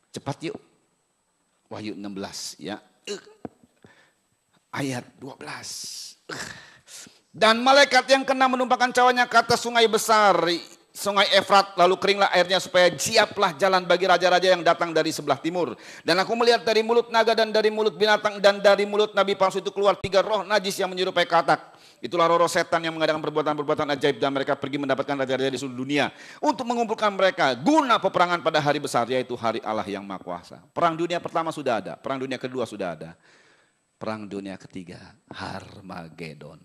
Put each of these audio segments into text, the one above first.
Cepat yuk. Wahyu 16 ya. Ayat 12. Dan malaikat yang kena menumpahkan cawanya ke atas sungai besar, sungai Efrat, lalu keringlah airnya supaya siaplah jalan bagi raja-raja yang datang dari sebelah timur. Dan aku melihat dari mulut naga dan dari mulut binatang dan dari mulut nabi palsu itu keluar 3 roh najis yang menyerupai katak. Itulah roh-roh setan yang mengadakan perbuatan-perbuatan ajaib dan mereka pergi mendapatkan raja-raja di seluruh dunia untuk mengumpulkan mereka guna peperangan pada hari besar, yaitu hari Allah yang Maha Kuasa. Perang dunia pertama sudah ada, perang dunia kedua sudah ada. Perang dunia ketiga, Harmagedon.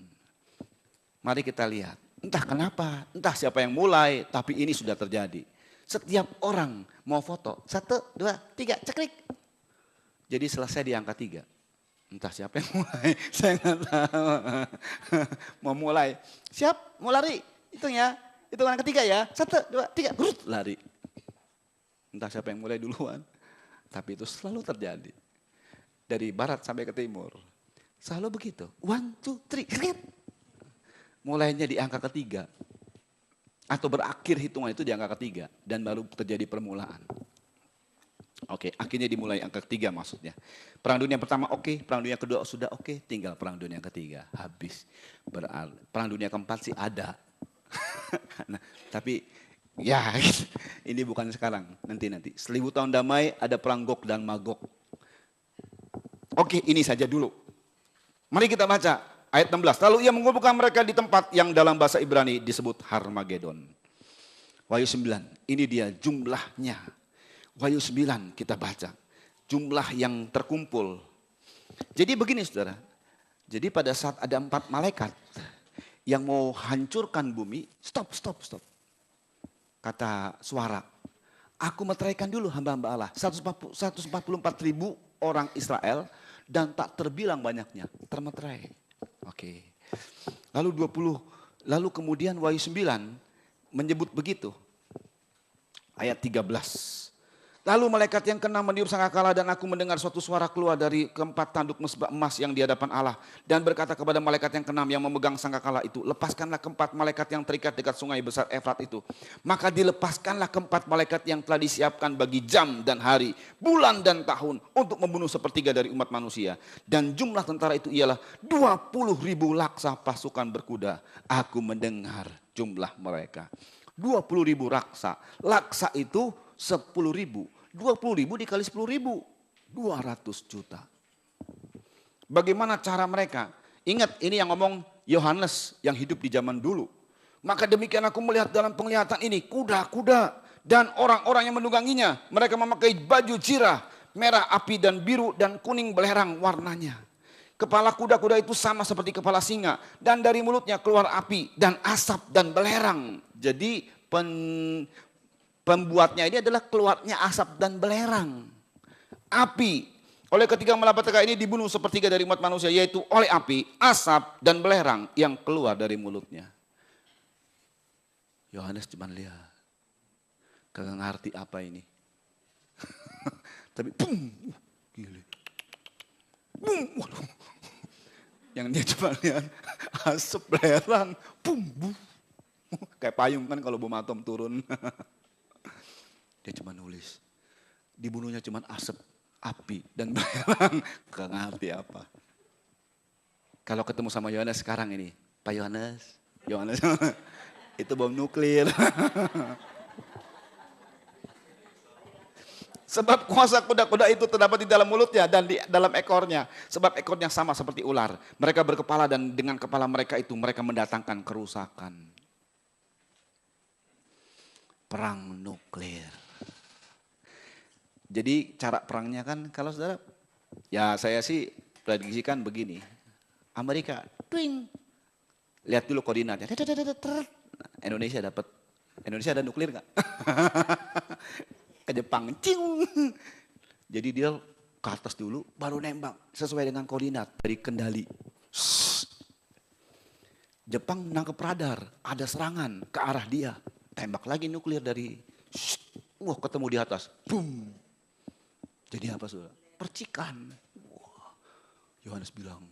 Mari kita lihat, entah kenapa, entah siapa yang mulai, tapi ini sudah terjadi. Setiap orang mau foto, 1, 2, 3, ceklik. Jadi selesai di angka 3. Entah siapa yang mulai, saya nggak tahu. Mau mulai, siap, mau lari, hitungan ketiga ya, 1, 2, 3, lari. Entah siapa yang mulai duluan, tapi itu selalu terjadi. Dari barat sampai ke timur, selalu begitu. 1, 2, 3, mulainya di angka ketiga. Atau berakhir hitungan itu di angka ketiga, dan baru terjadi permulaan. Oke, akhirnya dimulai angka ketiga maksudnya. Perang dunia pertama oke, perang dunia kedua sudah oke, tinggal perang dunia ketiga, habis. Perang dunia keempat sih ada. Nah, tapi ya ini bukan sekarang, nanti. 1000 tahun damai ada perang Gog dan Magog. Oke, ini saja dulu. Mari kita baca ayat 16. Lalu ia mengumpulkan mereka di tempat yang dalam bahasa Ibrani disebut Harmagedon. Wahyu 9, ini dia jumlahnya. Wahyu 9 kita baca, jumlah yang terkumpul. Jadi begini saudara, jadi pada saat ada 4 malaikat yang mau hancurkan bumi, stop. Kata suara, aku meteraikan dulu hamba-hamba Allah, 144.000 orang Israel dan tak terbilang banyaknya, termeterai. Oke. Lalu kemudian Wahyu 9 menyebut begitu. Ayat 13. Lalu malaikat yang keenam meniup sangkakala dan aku mendengar suatu suara keluar dari keempat tanduk mesbah emas yang di hadapan Allah. Dan berkata kepada malaikat yang keenam yang memegang sangkakala itu, lepaskanlah keempat malaikat yang terikat dekat sungai besar Efrat itu. Maka dilepaskanlah keempat malaikat yang telah disiapkan bagi jam dan hari, bulan dan tahun untuk membunuh sepertiga dari umat manusia. Dan jumlah tentara itu ialah 20.000 laksa pasukan berkuda. Aku mendengar jumlah mereka. 20.000 laksa. Laksa itu 10.000. 20.000 dikali 10.000. 200 juta. Bagaimana cara mereka? Ingat ini yang ngomong Yohanes yang hidup di zaman dulu. Maka demikian aku melihat dalam penglihatan ini kuda-kuda dan orang-orang yang menungganginya. Mereka memakai baju zirah, merah api dan biru dan kuning belerang warnanya. Kepala kuda-kuda itu sama seperti kepala singa. Dan dari mulutnya keluar api dan asap dan belerang. Jadi pembuatnya ini adalah keluarnya asap dan belerang. Api. Oleh ketiga malapetaka ini dibunuh sepertiga dari umat manusia. Yaitu oleh api, asap dan belerang yang keluar dari mulutnya. Yohanes cuma lihat. Kagak ngerti apa ini. Tapi gila. Waduh. Yang dia cuma lihat asap belerang. Kayak payung kan kalau bom atom turun. Dia cuma nulis. Dibunuhnya cuma asap, api, dan belerang. Gak ngerti apa. Kalau ketemu sama Yohanes sekarang ini. Pak Yohanes. Itu bom nuklir. Sebab kuasa kuda-kuda itu terdapat di dalam mulutnya dan di dalam ekornya. Sebab ekornya sama seperti ular. Mereka berkepala dan dengan kepala mereka itu mereka mendatangkan kerusakan. Perang nuklir. Jadi cara perangnya kan kalau saudara, ya saya sih prediksikan begini. Amerika, twing. Lihat dulu koordinatnya. Indonesia dapat. Indonesia ada nuklir nggak? Ke Jepang, cing. Jadi dia ke atas dulu, baru nembak sesuai dengan koordinat dari Kendali. Jepang nangkep radar, ada serangan ke arah dia. Tembak lagi nuklir dari, wah ketemu di atas, boom. Jadi apa saudara? Percikan. Wah, Yohanes bilang,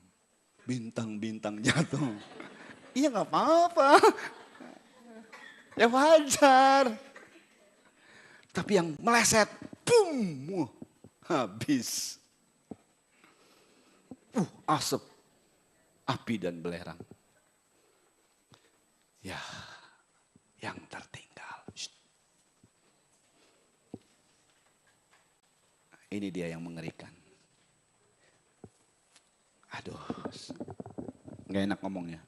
bintang-bintang jatuh. Iya nggak apa-apa. Ya wajar. Tapi yang meleset, Boom! Habis. Asap, api dan belerang. Ya, yang tertinggal. Shh. Ini dia yang mengerikan. Aduh, nggak enak ngomongnya.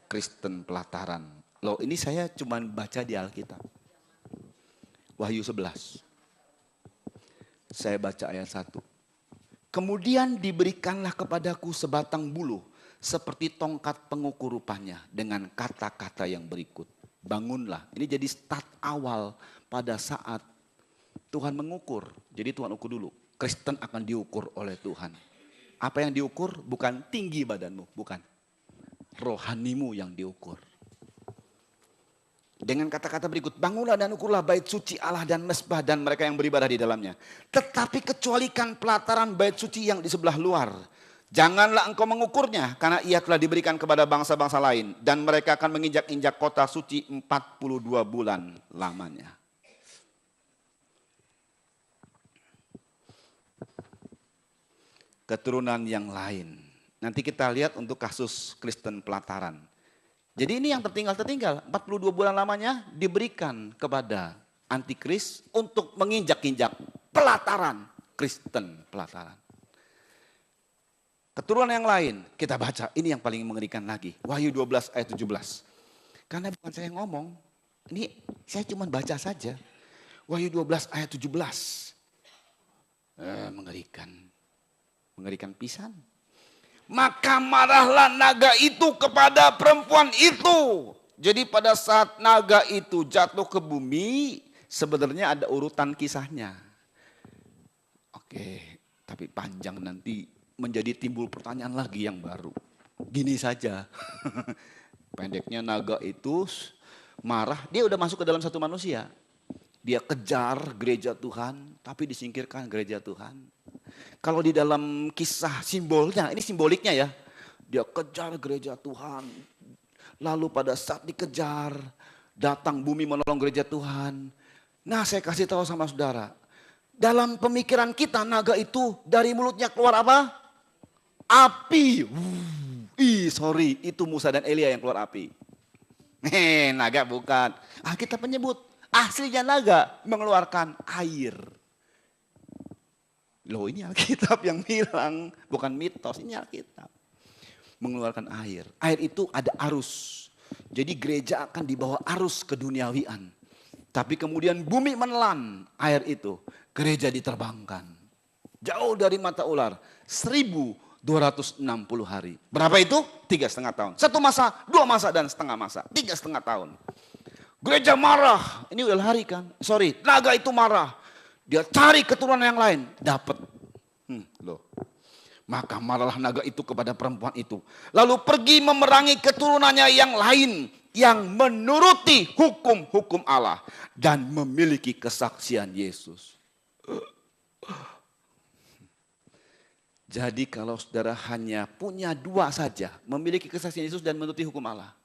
Kristen pelataran. Loh, ini saya cuma baca di Alkitab. Wahyu 11. Saya baca ayat 1. Kemudian diberikanlah kepadaku sebatang buluh seperti tongkat pengukur rupanya dengan kata-kata yang berikut. Bangunlah. Ini jadi start awal pada saat Tuhan mengukur. Jadi Tuhan ukur dulu. Kristen akan diukur oleh Tuhan. Apa yang diukur? Bukan tinggi badanmu, bukan. Rohanimu yang diukur. Dengan kata-kata berikut, bangunlah dan ukurlah bait suci Allah dan mezbah dan mereka yang beribadah di dalamnya. Tetapi kecualikan pelataran bait suci yang di sebelah luar. Janganlah engkau mengukurnya, karena ia telah diberikan kepada bangsa-bangsa lain. Dan mereka akan menginjak-injak kota suci 42 bulan lamanya. Keturunan yang lain. Nanti kita lihat untuk kasus Kristen pelataran. Jadi ini yang tertinggal, 42 bulan lamanya diberikan kepada antikris untuk menginjak-injak pelataran, Kristen pelataran. Keturunan yang lain kita baca, ini yang paling mengerikan lagi. Wahyu 12 ayat 17. Karena bukan saya yang ngomong, ini saya cuma baca saja. Wahyu 12 ayat 17. Mengerikan pisan. Maka marahlah naga itu kepada perempuan itu. Jadi pada saat naga itu jatuh ke bumi, sebenarnya ada urutan kisahnya. Oke, tapi panjang nanti menjadi timbul pertanyaan lagi yang baru. Gini saja, pendeknya naga itu marah, dia udah masuk ke dalam satu manusia. Dia kejar gereja Tuhan, tapi disingkirkan gereja Tuhan. Kalau di dalam kisah simbolnya, ini simboliknya ya. Dia kejar gereja Tuhan. Lalu pada saat dikejar, datang bumi menolong gereja Tuhan. Nah, saya kasih tahu sama saudara. Dalam pemikiran kita, naga itu dari mulutnya keluar apa? Api. Sorry, itu Musa dan Elia yang keluar api. Naga bukan. Kita menyebut aslinya naga mengeluarkan air. Loh, ini Alkitab yang bilang, bukan mitos, ini Alkitab. Mengeluarkan air. Air itu ada arus. Jadi gereja akan dibawa arus keduniawian. Tapi kemudian bumi menelan air itu. Gereja diterbangkan. Jauh dari mata ular. 1260 hari. Berapa itu? 3,5 tahun. 1 masa, 2 masa dan setengah masa. 3,5 tahun. Gereja marah. Ini udah hari kan? Naga itu marah. Dia cari keturunan yang lain, dapat. Maka marahlah naga itu kepada perempuan itu. Lalu pergi memerangi keturunannya yang lain. Yang menuruti hukum-hukum Allah. Dan memiliki kesaksian Yesus. Jadi kalau saudara hanya punya 2 saja. Memiliki kesaksian Yesus dan menuruti hukum Allah.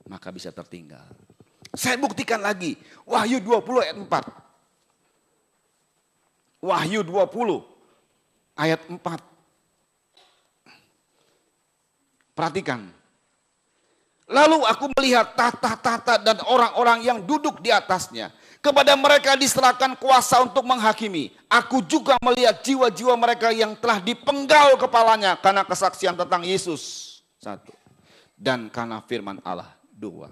Maka bisa tertinggal. Saya buktikan lagi. Wahyu 20 ayat 4. Wahyu 20 ayat 4. Perhatikan. Lalu aku melihat tahta-tahta dan orang-orang yang duduk di atasnya. Kepada mereka diserahkan kuasa untuk menghakimi. Aku juga melihat jiwa-jiwa mereka yang telah dipenggal kepalanya karena kesaksian tentang Yesus. 1. Dan karena firman Allah. 2.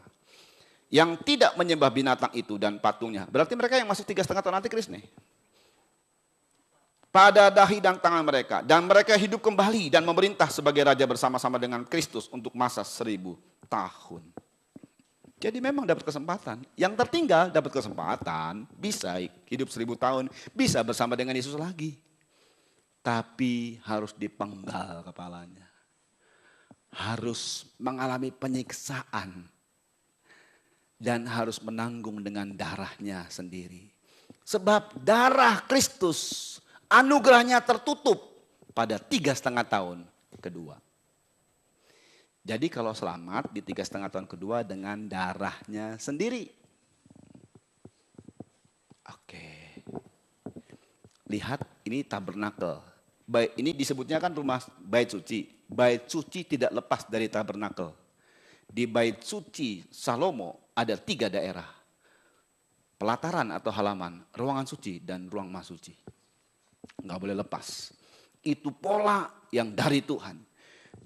Yang tidak menyembah binatang itu dan patungnya. Berarti mereka yang masuk 3,5 tahun antikris nih. Pada dahi dan tangan mereka. Dan mereka hidup kembali dan memerintah sebagai raja bersama-sama dengan Kristus untuk masa 1000 tahun. Jadi memang dapat kesempatan. Yang tertinggal dapat kesempatan. Bisa hidup 1000 tahun. Bisa bersama dengan Yesus lagi. Tapi harus dipenggal kepalanya. Harus mengalami penyiksaan. Dan harus menanggung dengan darahnya sendiri. Sebab darah Kristus anugerahnya tertutup pada 3,5 tahun kedua. Jadi kalau selamat di 3,5 tahun kedua dengan darahnya sendiri. Oke. Lihat, ini tabernakel. Ini disebutnya kan rumah bait suci. Bait suci tidak lepas dari tabernakel. Di bait suci Salomo ada 3 daerah. Pelataran atau halaman, ruangan suci, dan ruang maha suci. Nggak boleh lepas. Itu pola yang dari Tuhan.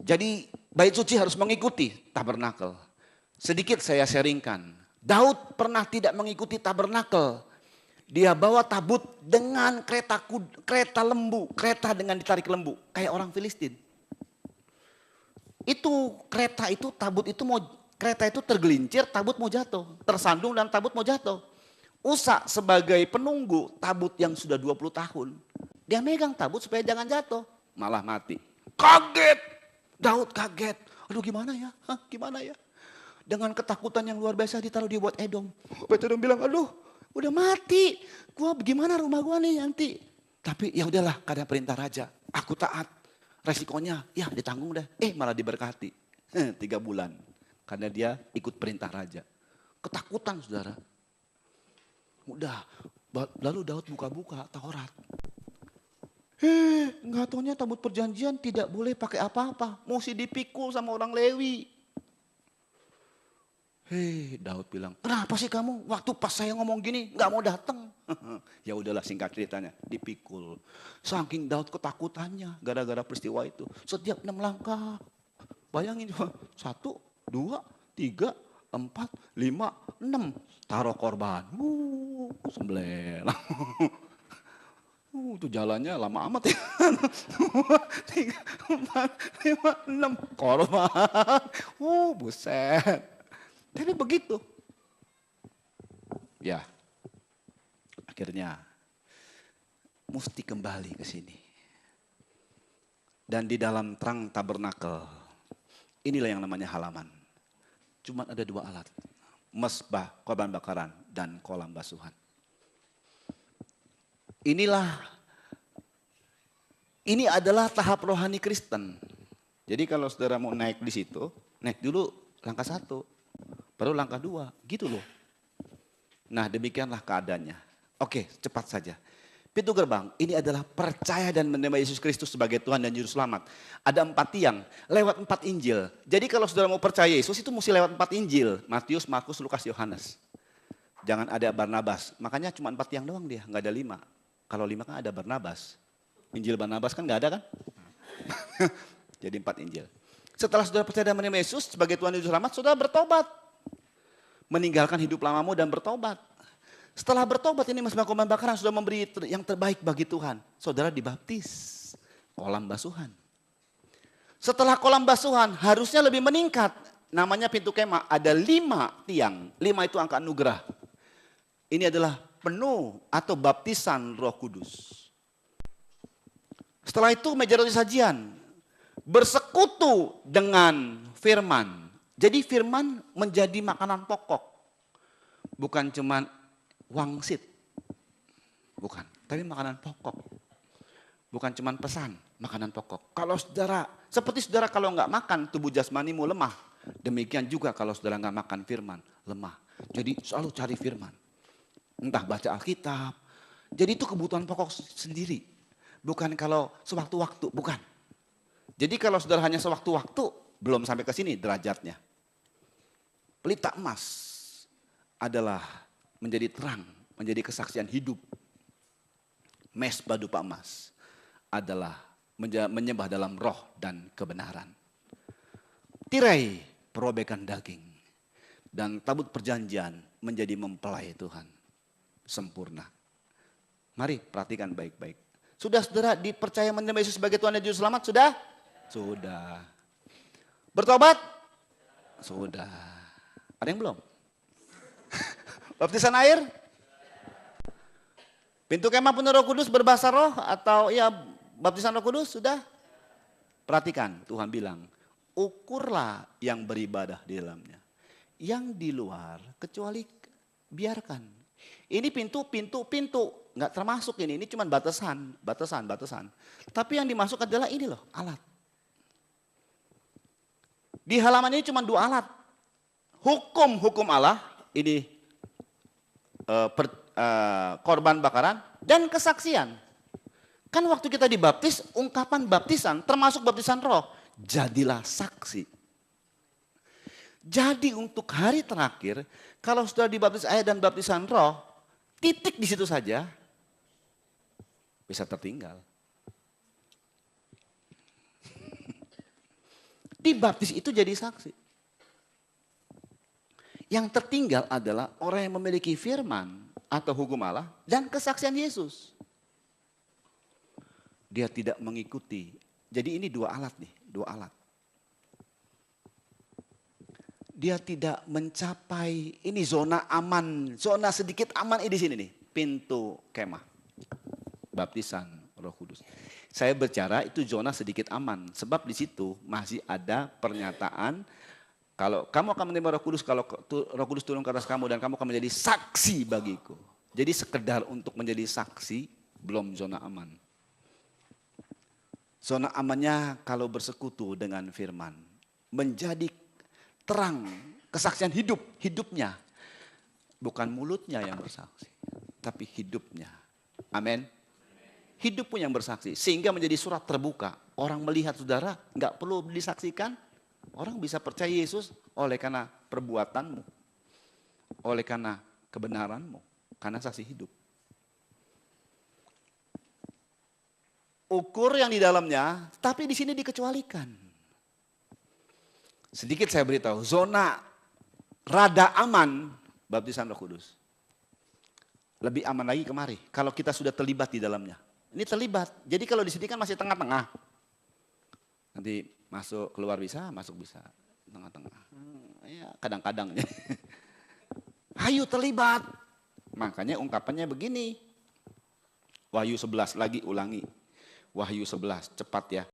Jadi bait suci harus mengikuti tabernakel. Sedikit saya sharingkan. Daud pernah tidak mengikuti tabernakel. Dia bawa tabut dengan kereta lembu, kereta dengan ditarik lembu, kayak orang Filistin. Itu kereta itu, tabut itu kereta itu tergelincir, tabut mau jatuh, tersandung dan tabut mau jatuh. Usa sebagai penunggu tabut yang sudah 20 tahun, dia megang tabut supaya jangan jatuh, malah mati. Kaget, Daud kaget. Aduh gimana ya? Gimana ya? Dengan ketakutan yang luar biasa ditaruh dia buat Edom. Buat Edom bilang, aduh udah mati, gua bagaimana rumah gua nih nanti. Tapi ya udahlah, karena perintah raja, aku taat. Resikonya ya ditanggung deh. Malah diberkati 3 bulan karena dia ikut perintah raja. Ketakutan saudara. Udah, lalu Daud buka-buka Taurat. Nggak taunya tabut perjanjian tidak boleh pakai apa-apa, mesti dipikul sama orang Lewi. Daud bilang, kenapa sih kamu waktu pas saya ngomong gini nggak mau datang? Ya udahlah, singkat ceritanya dipikul. Saking Daud ketakutannya gara-gara peristiwa itu. Setiap 6 langkah, bayangin cuma 1, 2, 3, 4, 5, 6. Taruh korban. Sembelih. Itu jalannya lama amat ya. 2, 3, 4, 5, 6. Korban. Buset. Tapi begitu. Ya. Akhirnya mesti kembali ke sini. Dan di dalam terang tabernakel, inilah yang namanya halaman. Cuma ada 2 alat. Mesbah, korban bakaran, dan kolam basuhan. Ini adalah tahap rohani Kristen. Jadi kalau saudara mau naik di situ, naik dulu langkah 1. Baru langkah 2, gitu loh. Nah demikianlah keadaannya. Oke, cepat saja. Pintu gerbang, ini adalah percaya dan menerima Yesus Kristus sebagai Tuhan dan Juru Selamat. Ada 4 tiang, lewat 4 Injil. Jadi kalau saudara mau percaya Yesus itu mesti lewat 4 Injil. Matius, Markus, Lukas, Yohanes. Jangan ada Barnabas. Makanya cuma 4 tiang doang dia, nggak ada 5. Kalau 5 kan ada Barnabas. Injil Barnabas kan nggak ada kan? Jadi 4 Injil. Setelah saudara percaya dan menerima Yesus sebagai Tuhan dan Juru Selamat, saudara bertobat. Meninggalkan hidup lamamu dan bertobat. Setelah bertobat ini Mas Korban Bakaran sudah memberi yang terbaik bagi Tuhan. Saudara dibaptis. Kolam basuhan. Setelah kolam basuhan harusnya lebih meningkat. Namanya pintu kemah. Ada 5 tiang. 5 itu angka anugerah. Ini adalah penuh atau baptisan Roh Kudus. Setelah itu meja roti sajian. Bersekutu dengan firman. Jadi firman menjadi makanan pokok. Bukan cuma wangsit. Bukan, tapi makanan pokok. Bukan cuma pesan, makanan pokok. Kalau saudara, seperti saudara kalau nggak makan tubuh jasmanimu lemah. Demikian juga kalau saudara nggak makan firman, lemah. Jadi selalu cari firman. Entah baca Alkitab. Jadi itu kebutuhan pokok sendiri. Bukan kalau sewaktu-waktu, bukan. Jadi kalau saudara hanya sewaktu-waktu, belum sampai ke sini derajatnya. Pelita emas adalah menjadi terang, menjadi kesaksian hidup. Mesbah dupa emas adalah menyembah dalam roh dan kebenaran. Tirai perobekan daging dan tabut perjanjian menjadi mempelai Tuhan sempurna. Mari perhatikan baik-baik. Sudah saudara dipercaya menerima Yesus sebagai Tuhan dan Juru Selamat? Sudah? Sudah. Bertobat? Sudah. Ada yang belum? Baptisan air? Pintu kemah penuh Roh Kudus berbahasa roh atau ya baptisan Roh Kudus? Sudah? Perhatikan, Tuhan bilang, ukurlah yang beribadah di dalamnya. Yang di luar kecuali biarkan. Ini pintu, nggak termasuk ini cuma batasan. Tapi yang dimasuk adalah ini loh, alat. Di halaman ini cuma 2 alat. Hukum Allah, ini korban bakaran dan kesaksian. Kan waktu kita dibaptis, ungkapan baptisan termasuk baptisan roh. Jadilah saksi. Jadi untuk hari terakhir, kalau sudah dibaptis air dan baptisan roh, titik di situ saja bisa tertinggal. Dibaptis itu jadi saksi. Yang tertinggal adalah orang yang memiliki firman atau hukum Allah dan kesaksian Yesus. Dia tidak mengikuti. Jadi ini dua alat nih, dua alat. Dia tidak mencapai, ini zona aman, zona sedikit aman ini di sini nih, pintu kemah. Baptisan Roh Kudus. Saya bicara itu zona sedikit aman, sebab di situ masih ada pernyataan kalau kamu akan menerima Roh Kudus, kalau Roh Kudus turun ke atas kamu dan kamu akan menjadi saksi bagiku. Jadi sekedar untuk menjadi saksi belum zona aman. Zona amannya kalau bersekutu dengan firman, menjadi terang, kesaksian hidupnya. Bukan mulutnya yang bersaksi, tapi hidupnya. Amin. Hidupmu yang bersaksi, sehingga menjadi surat terbuka. Orang melihat saudara, nggak perlu disaksikan. Orang bisa percaya Yesus oleh karena perbuatanmu. Oleh karena kebenaranmu. Karena saksi hidup. Ukur yang di dalamnya, tapi di sini dikecualikan. Sedikit saya beritahu, zona rada aman baptisan Roh Kudus. Lebih aman lagi kemari, kalau kita sudah terlibat di dalamnya. Ini terlibat, jadi kalau di sini kan masih tengah-tengah. Nanti masuk keluar bisa, masuk bisa. Tengah-tengah, ya kadang-kadang. Ayo terlibat. Makanya ungkapannya begini. Wahyu 11, lagi ulangi. Wahyu 11, cepat ya.